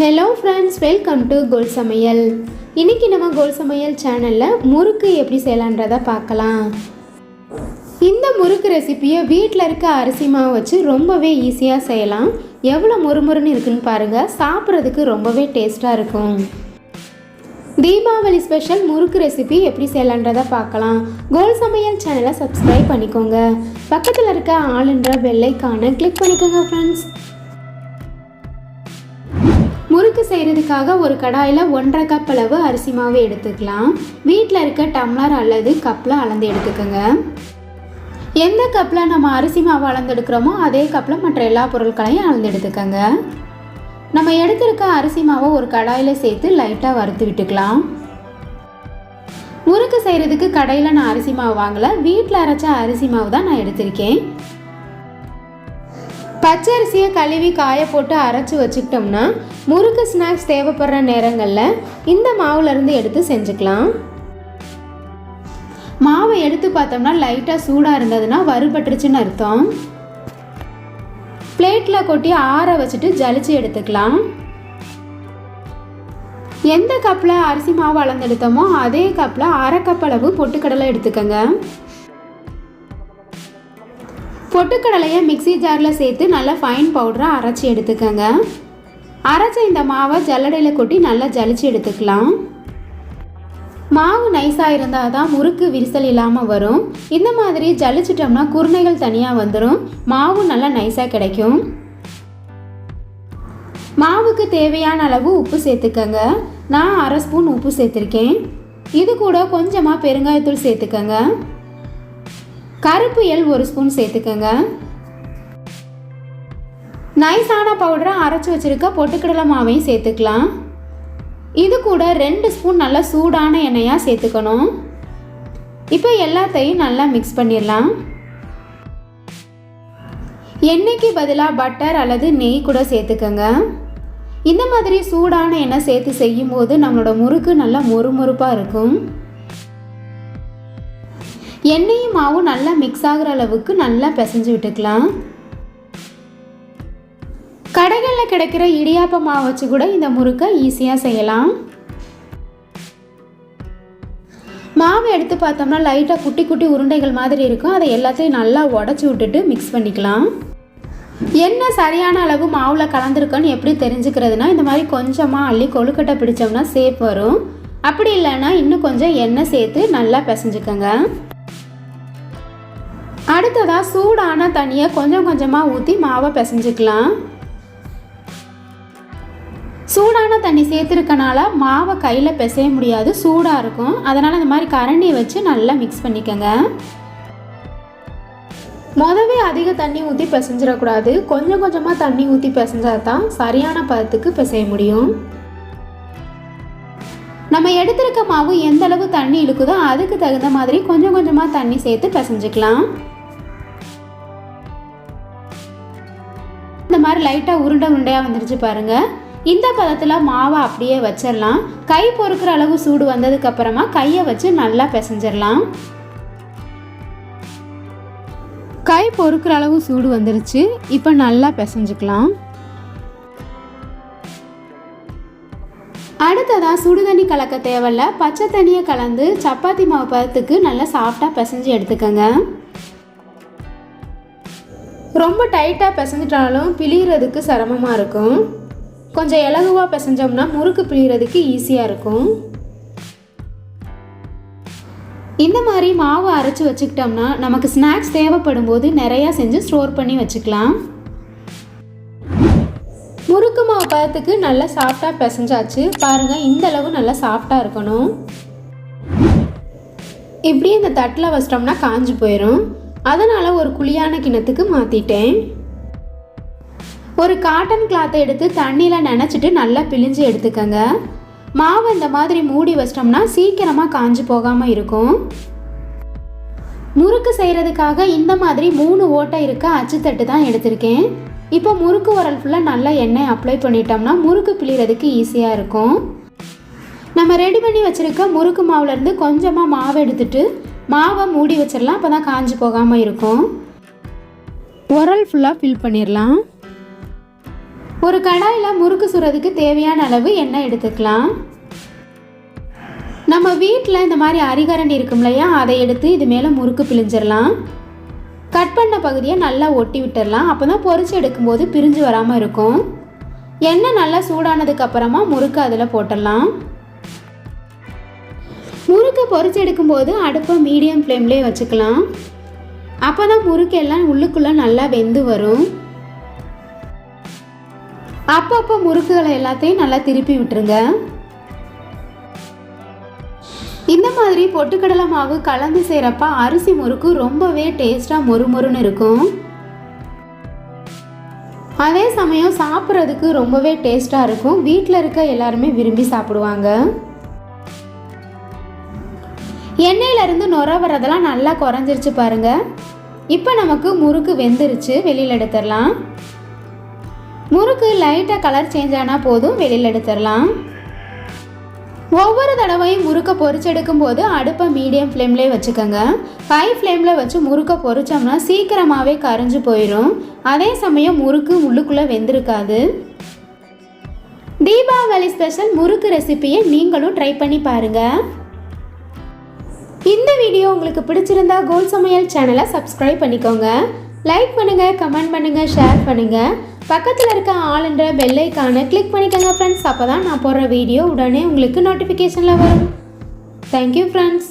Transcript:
Hello friends, welcome to கோல் சமையல். இன்றைக்கி நம்ம கோல் சமையல் சேனலில் முறுக்கு எப்படி செய்யலான்றதை பார்க்கலாம். இந்த முறுக்கு ரெசிப்பியை வீட்டில் இருக்க அரிசி மாவு வச்சு ரொம்பவே ஈஸியாக செய்யலாம். எவ்வளோ முறுமுறுன்னு இருக்குன்னு பாருங்கள். சாப்பிட்றதுக்கு ரொம்பவே டேஸ்ட்டாக இருக்கும். தீபாவளி ஸ்பெஷல் முறுக்கு ரெசிபி எப்படி செய்யலான்றதை பார்க்கலாம். கோல் சமையல் சேனலை சப்ஸ்கிரைப் பண்ணிக்கோங்க. பக்கத்தில் இருக்க ஆளுன்ற பெல் ஐகானை கிளிக் பண்ணிக்கோங்க ஃப்ரெண்ட்ஸ். முறுக்கு செய்கிறதுக்காக ஒரு கடாயில் 1.5 கப் அளவு அரிசி மாவு எடுத்துக்கலாம். வீட்டில் இருக்க டம்ளர் அல்லது கப்பில் அளந்து எடுத்துக்கோங்க. எந்த கப்பில் நம்ம அரிசி மாவு அளந்து எடுக்கிறோமோ அதே கப்பில் மற்ற எல்லா பொருட்களையும் அளந்து எடுத்துக்கோங்க. நம்ம எடுத்துருக்க அரிசி மாவை ஒரு கடாயில் சேர்த்து லைட்டாக வறுத்து விட்டுக்கலாம். முறுக்கு செய்கிறதுக்கு கடையில் நான் அரிசி மாவு வாங்கலை, வீட்டில் அரைச்ச அரிசி மாவு தான் நான் எடுத்திருக்கேன். பச்சரிசியை கழுவி காய போட்டு அரைச்சி வச்சுக்கிட்டோம்னா முறுக்கு ஸ்நாக்ஸ் தேவைப்படுற நேரங்களில் இந்த மாவுலேருந்து எடுத்து செஞ்சுக்கலாம். மாவை எடுத்து பார்த்தோம்னா லைட்டாக சூடாக இருந்ததுன்னா வறுபட்டுருச்சுன்னு அர்த்தம். பிளேட்டில் கொட்டி ஆற வச்சுட்டு ஜலிச்சு எடுத்துக்கலாம். எந்த கப்பில் அரிசி மாவு அளந்து எடுத்தோமோ அதே கப்பில் 1/2 கப் அளவு பொட்டுக்கடலை எடுத்துக்கோங்க. பொட்டுக்கடலையை மிக்சி ஜாரில் சேர்த்து நல்லா ஃபைன் பவுடராக அரைச்சி எடுத்துக்கோங்க. அரைச்ச இந்த மாவை ஜல்லடையில் கொட்டி நல்லா ஜலிச்சு எடுத்துக்கலாம். மாவு நைஸாக இருந்தால் தான் முறுக்கு விரிசல் இல்லாமல் வரும். இந்த மாதிரி ஜலிச்சிட்டோம்னா குருணைகள் தனியாக வந்துடும், மாவு நல்லா நைஸாக கிடைக்கும். மாவுக்கு தேவையான அளவு உப்பு சேர்த்துக்கோங்க. நான் 1/2 ஸ்பூன் உப்பு சேர்த்துருக்கேன். இது கூட கொஞ்சமாக பெருங்காயத்தூள் சேர்த்துக்கோங்க. கருப்பு எள் 1 ஸ்பூன் சேர்த்துக்கோங்க. நைஸான பவுடரை அரைச்சி வச்சுருக்க பொட்டுக்கடலை மாவையும் சேர்த்துக்கலாம். இது கூட 2 ஸ்பூன் நல்லா சூடான எண்ணெயாக சேர்த்துக்கணும். இப்போ எல்லாத்தையும் நல்லா மிக்ஸ் பண்ணிடலாம். எண்ணெய்க்கு பதிலாக பட்டர் அல்லது நெய் கூட சேர்த்துக்கோங்க. இந்த மாதிரி சூடான எண்ணெய் சேர்த்து செய்யும்போது நம்மளோட முறுக்கு நல்லா மொறுமொறுப்பாக இருக்கும். எண்ணெயும் மாவும் நல்லா மிக்ஸ் ஆகிற அளவுக்கு நல்லா பிசைஞ்சு விட்டுக்கலாம். கடைகளில் கிடைக்கிற இடியாப்ப மாவு வச்சு கூட இந்த முறுக்கை ஈஸியாக செய்யலாம். மாவு எடுத்து பார்த்தோம்னா லைட்டாக குட்டி குட்டி உருண்டைகள் மாதிரி இருக்கும். அதை எல்லாத்தையும் நல்லா உடச்சி விட்டுட்டு மிக்ஸ் பண்ணிக்கலாம். எண்ணெய் சரியான அளவு மாவில் கலந்துருக்குன்னு எப்படி தெரிஞ்சுக்கிறதுனா, இந்த மாதிரி கொஞ்சமாக அள்ளி கொழுக்கட்டை பிடிச்சோம்னா சேப் வரும். அப்படி இல்லைன்னா இன்னும் கொஞ்சம் எண்ணெய் சேர்த்து நல்லா பிசைஞ்சுக்கோங்க. அடுத்ததாக சூடான தண்ணியை கொஞ்சம் கொஞ்சமாக ஊற்றி மாவை பிசைஞ்சுக்கலாம். சூடான தண்ணி சேர்த்துருக்கனால மாவை கையில் பிசைய முடியாது, சூடாக இருக்கும். அதனால் இந்த மாதிரி கரண்டியை வச்சு நல்லா மிக்ஸ் பண்ணிக்கோங்க. முதவே அதிக தண்ணி ஊற்றி பிசைஞ்சிடக்கூடாது, கொஞ்சம் கொஞ்சமாக தண்ணி ஊற்றி பிசைஞ்சால் தான் சரியான பதத்துக்கு பிசைய முடியும். நம்ம எடுத்திருக்க மாவு எந்த அளவு தண்ணி இழுக்குதோ அதுக்கு தகுந்த மாதிரி கொஞ்சம் கொஞ்சமாக தண்ணி சேர்த்து பிசைஞ்சிக்கலாம். இந்த மாதிரி லைட்டாக உருண்டை உருண்டையாக வந்துருச்சு பாருங்கள். இந்த பதத்தில் மாவை அப்படியே வச்சிடலாம். கை பொறுக்கிற அளவு சூடு வந்ததுக்கப்புறமா கையை வச்சு நல்லா பிசைஞ்சிடலாம். கை பொறுக்கிற அளவு சூடு வந்துருச்சு. இப்போ நல்லா பிசைஞ்சுக்கலாம். அடுத்ததாக சுடு தண்ணி கலக்க தேவையில்ல, பச்சை தண்ணியை கலந்து சப்பாத்தி மாவு பதத்துக்கு நல்லா சாஃப்டாக பிசைஞ்சு எடுத்துக்கோங்க. ரொம்ப டைட்டாக பிசைஞ்சிட்டாலும் பிழிகிறதுக்கு சிரமமாக இருக்கும். கொஞ்சம் இலகுவாக பிசைஞ்சோம்னா முறுக்கு பிழிகிறதுக்கு ஈஸியாக இருக்கும். இந்த மாதிரி மாவு அரைச்சி வச்சுக்கிட்டோம்னா நமக்கு ஸ்நாக்ஸ் தேவைப்படும் போது நிறையா செஞ்சு ஸ்டோர் பண்ணி வச்சுக்கலாம். முறுக்கு மாவு பதத்துக்கு நல்லா சாஃப்டாக பிசைஞ்சாச்சு பாருங்கள். இந்த அளவு நல்லா சாஃப்டாக இருக்கணும். இப்படியே இந்த தட்டில் வச்சிட்டோம்னா காஞ்சி போயிடும். அதனால் ஒரு குழியான கிண்ணத்துக்கு மாற்றிட்டேன். ஒரு காட்டன் கிளாத்தை எடுத்து தண்ணியில் நனைச்சிட்டு நல்லா பிழிஞ்சு எடுத்துக்கோங்க. மாவு இந்த மாதிரி மூடி வச்சிட்டோம்னா சீக்கிரமாக காஞ்சி போகாமல் இருக்கும். முறுக்கு செய்கிறதுக்காக இந்த மாதிரி 3 ஓட்டை இருக்க அச்சுத்தட்டு தான் எடுத்திருக்கேன். இப்போ முறுக்கு உரல் ஃபுல்லாக நல்லா எண்ணெய் அப்ளை பண்ணிட்டோம்னா முறுக்கு பிழிகிறதுக்கு ஈஸியாக இருக்கும். நம்ம ரெடி பண்ணி வச்சுருக்க முறுக்கு மாவுலேருந்து கொஞ்சமாக மாவு எடுத்துட்டு மாவை மூடி வச்சிடலாம். அப்போ தான் காஞ்சி போகாமல் இருக்கும். உரல் ஃபுல்லாக ஃபில் பண்ணிடலாம். ஒரு கடாயில் முறுக்கு சுடுறதுக்கு தேவையான அளவு எண்ணெய் எடுத்துக்கலாம். நம்ம வீட்டில் இந்த மாதிரி அரிகரண்டி இருக்கும் இல்லையா, அதை எடுத்து இது மேலே முறுக்கு பிழிஞ்சிடலாம். கட் பண்ண பகுதியை நல்லா ஒட்டி விட்டுடலாம். அப்போ தான் பொரிச்சு எடுக்கும்போது பிரிஞ்சு வராமல் இருக்கும். எண்ணெய் நல்லா சூடானதுக்கு அப்புறமா முறுக்கு அதில் போட்டுடலாம். முறுக்கு பொரிச்சு எடுக்கும்போது அடுப்பை மீடியம் ஃப்ளேம்லேயே வச்சுக்கலாம். அப்போ தான் முறுக்கு எல்லாம் உள்ளுக்குள்ளே நல்லா வெந்து வரும். அப்பப்போ முறுக்குகளை எல்லாத்தையும் நல்லா திருப்பி விட்டுருங்க. இந்த மாதிரி பொட்டுக்கடலை மாவு கலந்து செய்கிறப்ப அரிசி முறுக்கு ரொம்பவே டேஸ்ட்டாக மொறுமொறுன்னு இருக்கும். அதே சமயம் சாப்பிட்றதுக்கு ரொம்பவே டேஸ்ட்டாக இருக்கும். வீட்டில் இருக்க எல்லாருமே விரும்பி சாப்பிடுவாங்க. எண்ணெயிலேருந்து நுர வரதெல்லாம் நல்லா குறைஞ்சிருச்சு பாருங்கள். இப்போ நமக்கு முறுக்கு வெந்துருச்சு, வெளியில் எடுத்துடலாம். முறுக்கு லைட்டாக கலர் சேஞ்ச் ஆனால் போதும், வெளியில் எடுத்துடலாம். ஒவ்வொரு தடவையும் முறுக்கை பொரிச்செடுக்கும் போது அடுப்பை மீடியம் ஃப்ளேம்லேயே வச்சுக்கோங்க. ஹை ஃப்ளேமில் வச்சு முறுக்கை பொரிச்சோம்னா சீக்கிரமாகவே கரைஞ்சி போயிடும். அதே சமயம் முறுக்கு உள்ளுக்குள்ளே வெந்திருக்காது. தீபாவளி ஸ்பெஷல் முறுக்கு ரெசிபியை நீங்களும் ட்ரை பண்ணி பாருங்கள். இந்த வீடியோ உங்களுக்கு பிடிச்சிருந்தா கோல் சமையல் சேனலை சப்ஸ்கிரைப் பண்ணிக்கோங்க. லைக் பண்ணுங்கள், கமெண்ட் பண்ணுங்கள், ஷேர் பண்ணுங்கள். பக்கத்தில் இருக்க ஆல்ன்ற பெல் ஐகானை கிளிக் பண்ணிக்கோங்க ஃப்ரெண்ட்ஸ். அப்போ தான் நான் போடுற வீடியோ உடனே உங்களுக்கு நோட்டிஃபிகேஷனில் வரும். Thank you friends.